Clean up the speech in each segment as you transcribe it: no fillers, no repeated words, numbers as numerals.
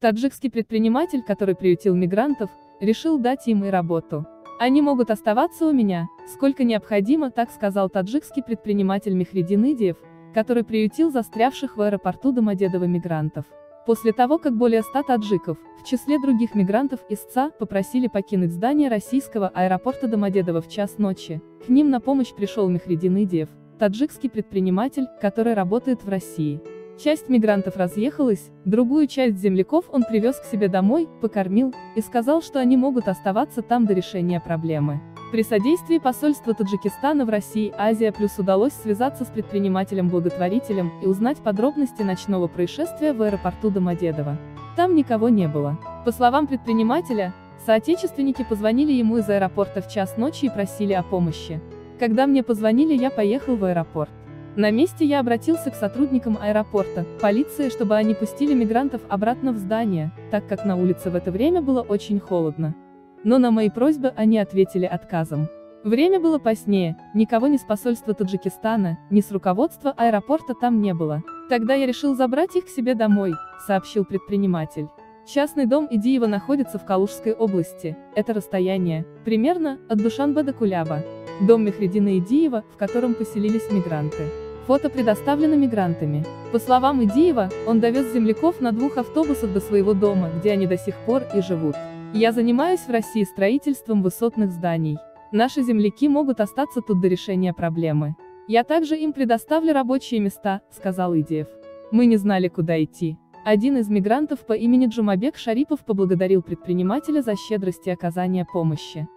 Таджикский предприниматель, который приютил мигрантов, решил дать им и работу. Они могут оставаться у меня, сколько необходимо, так сказал таджикский предприниматель Мехридин Идиев, который приютил застрявших в аэропорту Домодедово мигрантов. После того, как более 100 таджиков, в числе других мигрантов из ЦА, попросили покинуть здание российского аэропорта Домодедово в час ночи, к ним на помощь пришел Мехридин Идиев, таджикский предприниматель, который работает в России. Часть мигрантов разъехалась, другую часть земляков он привез к себе домой, покормил, и сказал, что они могут оставаться там до решения проблемы. При содействии посольства Таджикистана в России Азия Плюс удалось связаться с предпринимателем-благотворителем и узнать подробности ночного происшествия в аэропорту Домодедово. Там никого не было. По словам предпринимателя, соотечественники позвонили ему из аэропорта в час ночи и просили о помощи. Когда мне позвонили, я поехал в аэропорт. На месте я обратился к сотрудникам аэропорта, полиции, чтобы они пустили мигрантов обратно в здание, так как на улице в это время было очень холодно. Но на мои просьбы они ответили отказом. Время было позднее, никого ни с посольства Таджикистана, ни с руководства аэропорта там не было. Тогда я решил забрать их к себе домой, сообщил предприниматель. Частный дом Идиева находится в Калужской области, это расстояние, примерно, от Душанбе до Кулеба. Дом Мехридина Идиева, в котором поселились мигранты. Фото предоставлено мигрантами. По словам Идиева, он довез земляков на 2 автобусах до своего дома, где они до сих пор и живут. Я занимаюсь в России строительством высотных зданий. Наши земляки могут остаться тут до решения проблемы. Я также им предоставлю рабочие места, сказал Идиев. Мы не знали, куда идти. Один из мигрантов по имени Джумабек Шарипов поблагодарил предпринимателя за щедрость и оказание помощи.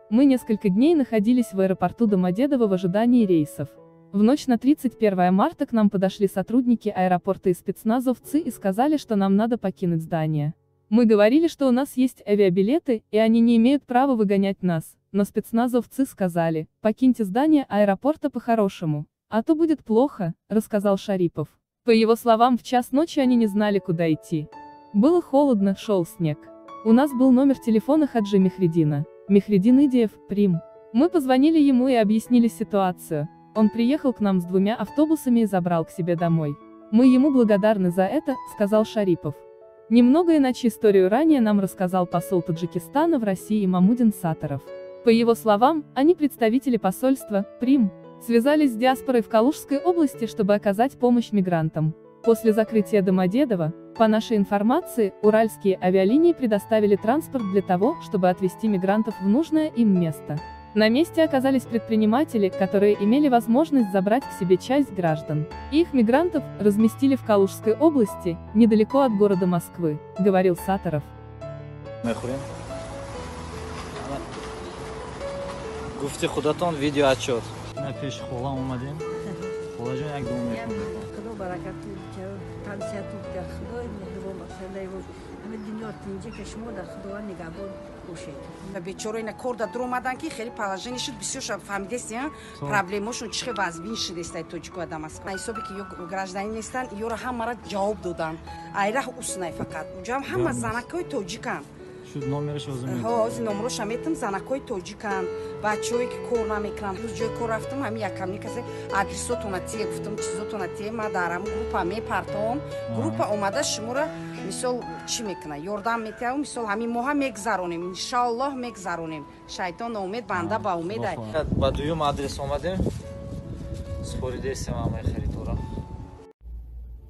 Мы несколько дней находились в аэропорту Домодедово в ожидании рейсов. В ночь на 31 марта к нам подошли сотрудники аэропорта и спецназовцы и сказали, что нам надо покинуть здание. Мы говорили, что у нас есть авиабилеты, и они не имеют права выгонять нас, но спецназовцы сказали: покиньте здание аэропорта по-хорошему, а то будет плохо, рассказал Шарипов. По его словам, в час ночи они не знали, куда идти. Было холодно, шел снег. У нас был номер телефона Хаджи Мехридина. Мехридин Идиев, Прим. Мы позвонили ему и объяснили ситуацию. Он приехал к нам с 2 автобусами и забрал к себе домой. Мы ему благодарны за это, сказал Шарипов. Немного иначе историю ранее нам рассказал посол Таджикистана в России Мамудин Сатаров. По его словам, они представители посольства, Прим, связались с диаспорой в Калужской области, чтобы оказать помощь мигрантам. После закрытия Домодедова, по нашей информации, уральские авиалинии предоставили транспорт для того, чтобы отвезти мигрантов в нужное им место. На месте оказались предприниматели, которые имели возможность забрать к себе часть граждан. Их мигрантов разместили в Калужской области, недалеко от города Москвы, говорил Сатаров. گفتی خودتون ویدیو отчет. نه پیش خولا اومدیم. خولا جون یک دوم میکنه. خدا برکت که تنسیت که خدا نگهبان باشه و همه دنیا تینجه که شما در خدا نگهبان باشید. بیچاره اینا کار در اومدن که خیلی پالاژنی شد بسیار شب فهمیدین پرابلمشون چه وضعی شده است توجیک و دماسکو. حسابی که یک گراجدانی نیستن یورا همه را جواب دادن. ایرا اوسنای فقط. اونجا هم زنکای توجیکن. شد نامرش آزمون. ها از نامروش همیتم زنکای توجیکن. بچه‌ای که کار نمیکنن. روز جای کار رفتم همین یکم نیکسه آدرساتون اتیه گفتم چیزاتون اتیه ما دارم گروپ میپرتام. گروپ اومده شما را مثال چی میکنه یاردم میتیم مثال همین ماه میگذرونیم ان شاء الله میگذرونیم شیطان امید بنده با امید با دوم آدرس اومدیم سپریده سمامای خریدورا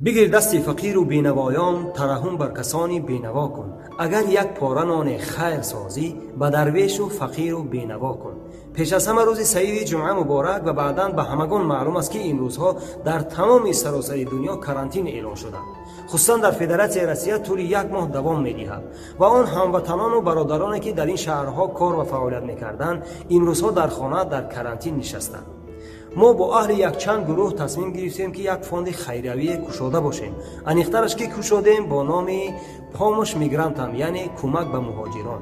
بگیر دست فقیر و بینوایان ترحم بر کسانی بینوا کن اگر یک پاره نان خیر سازی به درویش و فقیر و بینوا کن پیش از همه روز سعید جمعه مبارک و بعداً به همگان معلوم است که این روزها در تمام سراسر دنیا کارانتین اعلان شده خصوصا در فدراسیون روسیه طول 1 ماه دوام می‌دهد و آن هموطنان و برادرانی که در این شهرها کار و فعالیت می‌کردند این روزها در خانه در کارانتین نشستند ما با اهل یک چند گروه تصمیم گرفتیم که یک فاند خیریه کشاده باشیم انیخترش که کشادیم با نام پاموش میگرانتم یعنی کمک به مهاجران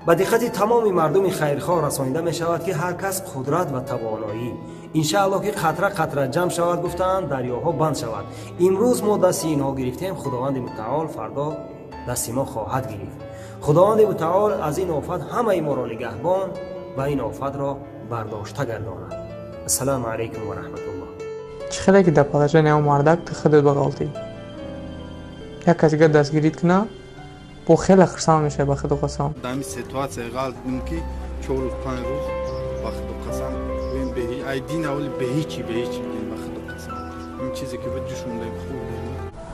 به دقت تمام مردم خیرخواه رسانیده می شود که هر کس قدرت و توانایی ان شاء الله که قطره قطره جمع شود گفتند دریاها بند شود امروز ما دست اینها گرفتیم خداوند متعال فردا دست ما خواهد گرفت خداوند متعال از این آفت همه ما را نگهبان و این آفت را برداشته گرداند السلام علیکم و رحمت الله چخیلی که در پالاژان او مردک تخدید بغالتی یک کسی که دستگیریت کنه бо хеле хурсанд мешавад ба худо қасам. дами ситуация гал дидем ки 4-5 рӯз ба худо қасам бин беҳи ай дин аввали беҳичи бидем ба худо қасам ин чизе ки ба ҷӯшондаем хуб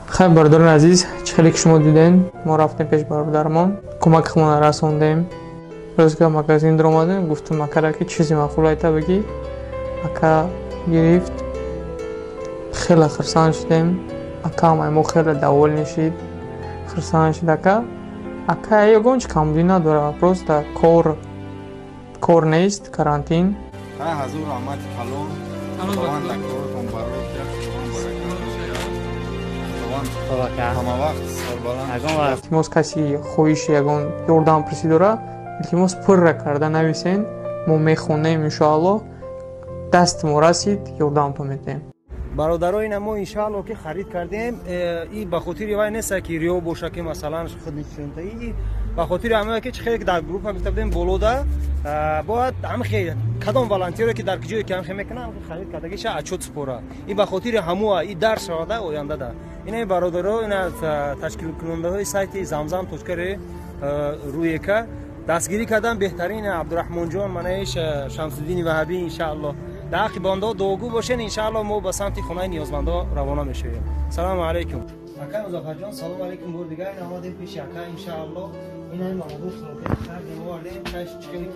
خیر برادران عزیز چه خیلی که شما دیدین ما رفتیم پیش برادرمان کمکمون رسوندیم روز که مگازین در اومدیم گفتم اکا که چیزی مخول ایتا بگی اکا گرفت خیلی خرسان شدیم اکا ما خیلی دول نشید خرسان شد اکا یگون چه کاملی نداره پروستا کور نیست کرانتین ҳай ҳазур раҳмати калон худованд дар коротон барои ҳама вақт сарбаланд илтимос каси хоҳиши ягон ёрдампурсӣ дора илтимос пурра карда нависен мо мехонем иншоалло дасти мо расид ёрдамтон медиҳем бародарои мо иншоалло ки харид кардем и ба хотири вай неста ки риё боша ки масалан худмитшунтаи ба хотири ҳамае ки чихеле ки дар группа гуфта будем болода бояд ҳамхе кадом волонтере ки дар киҷое ки ҳамхе мекунам харид кардагиша отчёт супора и ба хотири ҳамуа и дарс шавада ояндада инаи бародаро ина ташкилкунандаҳои сайти замзам.ре рӯека дастгирӣ кардан беҳтарин абдурахмонҷон манаиш шамсуддини ваҳабӣ иншаалло дар ҳаққи бандо дуогӯ бошен иншаалло мо ба самти хонаи ниёзмандо равона мешавем салому алайкум ака музаффарҷон салому алайкум бор дигар намодем пеши ака иншаалло инаи маҳбуб соротем кардем вардем кайш чихели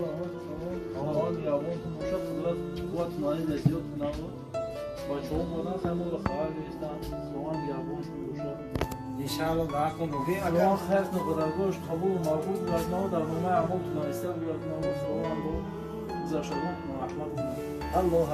иншаалло дар ҳаққи мубин алон хайр нуқадаргош қабул мағбул гузашнао дар номаи аъмол тунависта гузашнао саломан бо гузаштагон раҳмат аллоҳ